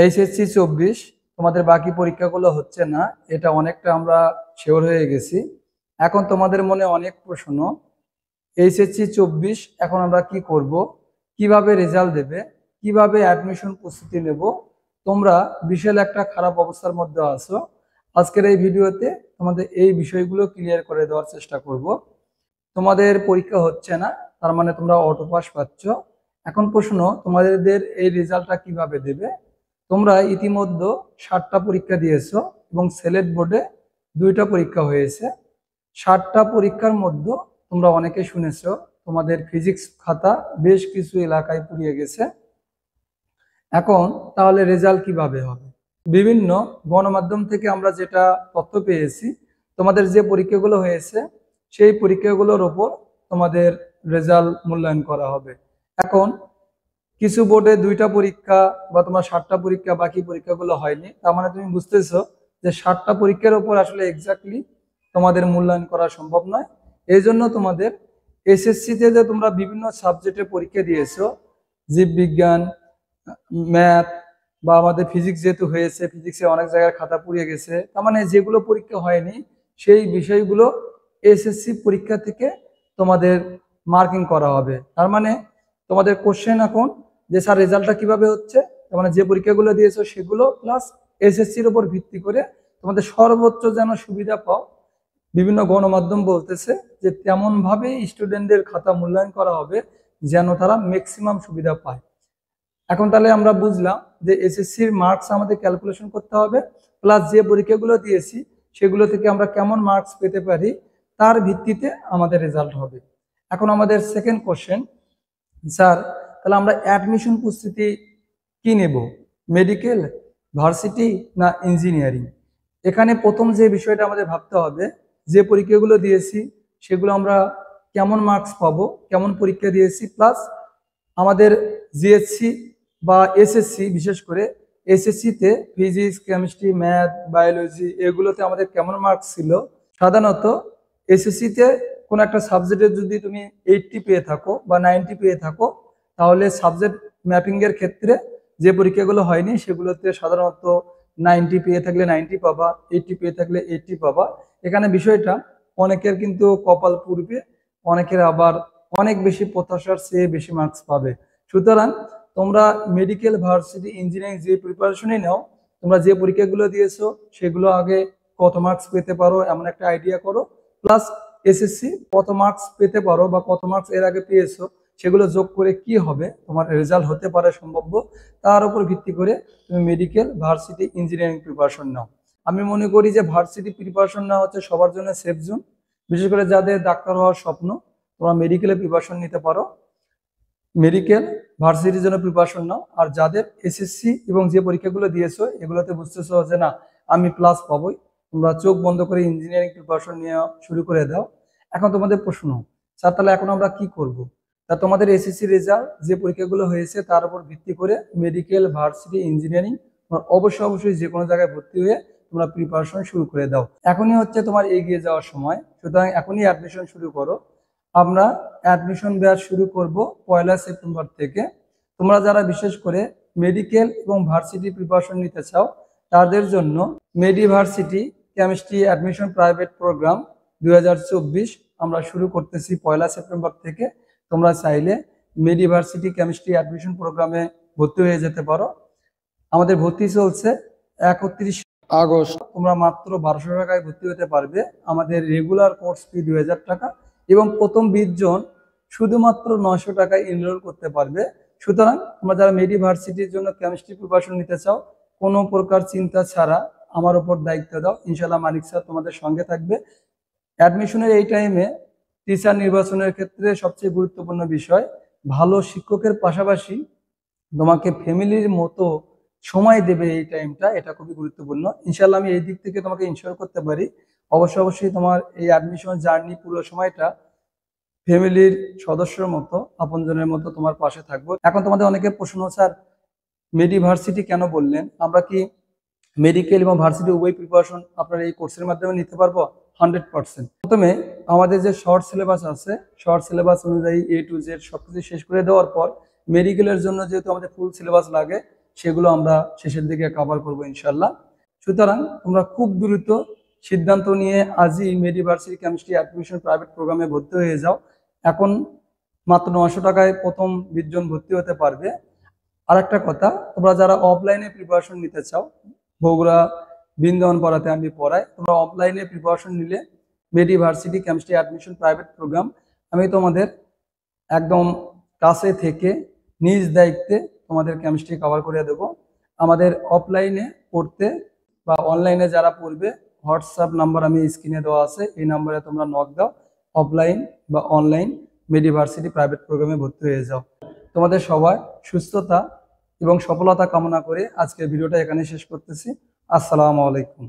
HSC 24 তোমাদের বাকি পরীক্ষাগুলো হচ্ছে না, এটা অনেকটা আমরা শিওর হয়ে গেছি। এখন তোমাদের মনে অনেক প্রশ্ন, এইচএসসি 24 এখন আমরা কি করব, কিভাবে রেজাল্ট দেবে, কিভাবে অ্যাডমিশন প্রস্তুতি নেব। তোমরা বিশাল একটা খারাপ অবস্থার মধ্যে আছো। আজকের এই ভিডিওতে তোমাদের এই বিষয়গুলো ক্লিয়ার করে দেওয়ার চেষ্টা করব। তোমাদের পরীক্ষা হচ্ছে না, তার মানে তোমরা অটো পাস পাচ্ছ। এখন প্রশ্ন, তোমাদের এই রেজাল্টটা কিভাবে দেবে। তোমরা ইতিমধ্যে 7টা পরীক্ষা দিয়েছো এবং সিলেট বোর্ডে 2টা পরীক্ষা হয়েছে। 7টা পরীক্ষার মধ্যে তোমরা অনেকে শুনেছো তোমাদের ফিজিক্স খাতা বেশ কিছু এলাকায় পুড়িয়ে গেছে। এখন তাহলে রেজাল্ট কিভাবে হবে? বিভিন্ন গণমাধ্যম থেকে আমরা যেটা তথ্য পেয়েছি, তোমাদের যে পরীক্ষাগুলো হয়েছে সেই পরীক্ষাগুলোর ওপর তোমাদের রেজাল্ট মূল্যায়ন করা হবে। এখন কিছু বোর্ডে 2টা পরীক্ষা বা তোমার 7টা পরীক্ষা, বাকি পরীক্ষাগুলো হয়নি, তার মানে তুমি বুঝতেছো যে 7টা পরীক্ষার উপর আসলে এক্স্যাক্টলি তোমাদের মূল্যায়ন করা সম্ভব নয়। এই জন্য তোমাদের এসএসসিতে যে তোমরা বিভিন্ন সাবজেক্টে পরীক্ষা দিয়েছো, জীববিজ্ঞান, ম্যাথ বা আমাদের ফিজিক্স যেহেতু হয়েছে, ফিজিক্সে অনেক জায়গায় খাতা পুড়িয়ে গেছে, তার মানে যেগুলো পরীক্ষা হয়নি সেই বিষয়গুলো এসএসসি পরীক্ষা থেকে তোমাদের মার্কিং করা হবে। তার মানে তোমাদের কোশ্চেন এখন যে স্যার রেজাল্টটা কিভাবে হচ্ছে, তার মানে যে পরীক্ষাগুলো দিয়েছো সেগুলো প্লাস এসএসসির উপর ভিত্তি করে তোমাদের সর্বোচ্চ যেন সুবিধা পাও। বিভিন্ন গণমাধ্যম বলতেছে যে তেমন ভাবে স্টুডেন্টদের খাতা মূল্যায়ন করা হবে যেন তারা ম্যাক্সিমাম সুবিধা পায়। এখন তাহলে আমরা বুঝলাম যে এসএসসির মার্কস আমাদের ক্যালকুলেশন করতে হবে, প্লাস যে পরীক্ষাগুলো দিয়েছি সেগুলো থেকে আমরা কেমন মার্কস পেতে পারি তার ভিত্তিতে আমাদের রেজাল্ট হবে। এখন আমাদের সেকেন্ড কোশ্চেন, স্যার তাহলে আমরা অ্যাডমিশন প্রস্তুতি কি নেব, মেডিকেল, ভার্সিটি না ইঞ্জিনিয়ারিং? এখানে প্রথম যে বিষয়টা আমাদের ভাবতে হবে, যে পরীক্ষাগুলো দিয়েছি সেগুলো আমরা কেমন মার্কস পাবো, কেমন পরীক্ষা দিয়েছি, প্লাস আমাদের জিএসসি বা এসএসসি, বিশেষ করে এসএসসিতে ফিজিক্স, কেমিস্ট্রি, ম্যাথ, বায়োলজি এগুলোতে আমাদের কেমন মার্কস ছিল। সাধারণত এসএসসিতে কোনো একটা সাবজেক্টে যদি তুমি 80 পেয়ে থাকো বা 90 পেয়ে থাকো, তাহলে সাবজেক্ট ম্যাপিংয়ের ক্ষেত্রে যে পরীক্ষাগুলো হয়নি সেগুলোতে সাধারণত 90 পেয়ে থাকলে 90 পাবা, 80 পেয়ে থাকলে 80 পাবা। এখানে বিষয়টা অনেকের কিন্তু কপাল পুড়বে, অনেকের আবার অনেক বেশি প্রত্যাশার চেয়ে বেশি মার্কস পাবে। সুতরাং তোমরা মেডিকেল, ভার্সিটি, ইঞ্জিনিয়ারিং যে প্রিপারেশনই নাও, তোমরা যে পরীক্ষাগুলো দিয়েছো সেগুলো আগে কত মার্কস পেতে পারো এমন একটা আইডিয়া করো, প্লাস এসএসসি কত মার্কস পেতে পারো বা কত মার্কস এর আগে পেয়েছো সেগুলো যোগ করে কি হবে তোমার রেজাল্ট হতে পারে সম্ভাব্য, তার উপর ভিত্তি করে তুমি মেডিকেল, ভার্সিটি, ইঞ্জিনিয়ারিং প্রিপারেশন নাও। আমি মনে করি যে ভার্সিটি প্রিপারেশন নেওয়া হচ্ছে সবার জন্য সেফ জোন। বিশেষ করে যাদের ডাক্তার হওয়ার স্বপ্ন, তোমরা মেডিকেলে প্রিপারেশন নিতে পারো, মেডিকেল ভার্সিটির জন্য প্রিপারেশন নাও। আর যাদের এসএসসি এবং যে পরীক্ষাগুলো দিয়েছো এগুলোতে বুঝতেছো যে না আমি প্লাস পাবোই, তোমরা চোখ বন্ধ করে ইঞ্জিনিয়ারিং প্রিপারেশন নিয়ে শুরু করে দাও। এখন তোমাদের প্রশ্ন, স্যার তাহলে এখন আমরা কি করব? তা তোমাদের এসএসসি রেজাল্ট যে পরীক্ষাগুলো হয়েছে তার উপর ভিত্তি করে মেডিকেল, ভার্সিটি, ইঞ্জিনিয়ারিং তোমার অবশ্যই যে কোনো জায়গায় ভর্তি হয়ে তোমরা প্রিপারেশন শুরু করে দাও। এখনই হচ্ছে তোমার এগিয়ে যাওয়ার সময়, সুতরাং এখনই অ্যাডমিশন শুরু করো। আমরা অ্যাডমিশন ব্যাচ শুরু করব 1 সেপ্টেম্বর থেকে। তোমরা যারা বিশেষ করে মেডিকেল এবং ভার্সিটি প্রিপারেশন নিতে চাও তাদের জন্য মেডিভার্সিটি কেমিস্ট্রি অ্যাডমিশন প্রাইভেট প্রোগ্রাম 2024 আমরা শুরু করতেছি 1 সেপ্টেম্বর থেকে। তোমরা চাইলে মেডিভার্সিটি কেমিস্ট্রি অ্যাডমিশন প্রোগ্রামে ভর্তি হয়ে যেতে পারো। আমাদের ভর্তি চলছে 31 আগস্ট। তোমরা মাত্র 1200 টাকায় ভর্তি হতে পারবে। আমাদের রেগুলার কোর্স ফি 2000 টাকা এবং প্রথম 20 জন শুধুমাত্র 900 টাকায় এনরোল করতে পারবে। সুতরাং তোমরা যারা মেডিভার্সিটির জন্য কেমিস্ট্রি প্রিপারেশন নিতে চাও, কোনো প্রকার চিন্তা ছাড়া আমার উপর দায়িত্ব দাও, ইনশাল্লাহ মানিক স্যার তোমাদের সঙ্গে থাকবে। অ্যাডমিশনের এই টাইমে টিচার নির্বাচনের ক্ষেত্রে সবচেয়ে গুরুত্বপূর্ণ বিষয়, ভালো শিক্ষকের পাশাপাশি তোমাকে ফ্যামিলির মতো সময় দেবে এই টাইমটা, এটা খুবই গুরুত্বপূর্ণ। ইনশাল্লাহ আমি এই দিক থেকে তোমাকে ইনশিওর করতে পারি অবশ্যই তোমার এই অ্যাডমিশন জার্নি পুরো সময়টা ফ্যামিলির সদস্যের মতো, আপনজনের মতো তোমার পাশে থাকবো। এখন তোমাদের অনেকে প্রশ্ন, স্যার মেডিভার্সিটি কেন বললেন? আমরা কি মেডিকেল এবং ভার্সিটি উভয় প্রিপারেশন আপনার এই কোর্সের মাধ্যমে নিতে পারবো? 100%। প্রথমে আমাদের যে শর্ট সিলেবাস আছে, শর্ট সিলেবাস অনুযায়ী A to Z সবকিছু শেষ করে দেওয়ার পর মেডিকেলের জন্য যেহেতু আমাদের ফুল সিলেবাস লাগে, সেগুলো আমরা শেষের দিকে কভার করব ইনশাল্লাহ। সুতরাং তোমরা খুব দ্রুত সিদ্ধান্ত নিয়ে আজই মেডিভার্সিটি কেমিস্ট্রি অ্যাডমিশন প্রাইভেট প্রোগ্রামে ভর্তি হয়ে যাও। এখন মাত্র 900 টাকায় প্রথম 20 জন ভর্তি হতে পারবে। আর একটা কথা, তোমরা যারা অফলাইনে প্রিপারেশন নিতে চাও, বগুড়া বৃন্দাবন পড়াতে আমি পড়াই, তোমরা অফলাইনে প্রিপারেশন নিলে মেডিভার্সিটি কেমিস্ট্রি অ্যাডমিশন প্রাইভেট প্রোগ্রাম আমি তোমাদের একদম কাছে থেকে নিজ দায়িত্বে তোমাদের কেমিস্ট্রি কভার করে দেবো। আমাদের অফলাইনে পড়তে বা অনলাইনে যারা পড়বে, হোয়াটসঅ্যাপ নাম্বার আমি স্ক্রিনে দেওয়া আছে, এই নাম্বারে তোমরা নক দাও, অফলাইন বা অনলাইন মেডিভার্সিটি প্রাইভেট প্রোগ্রামে ভর্তি হয়ে যাও। তোমাদের সবাই সুস্থতা এবং সফলতা কামনা করে আজকের ভিডিওটা এখানে শেষ করতেছি। আসসালামু আলাইকুম।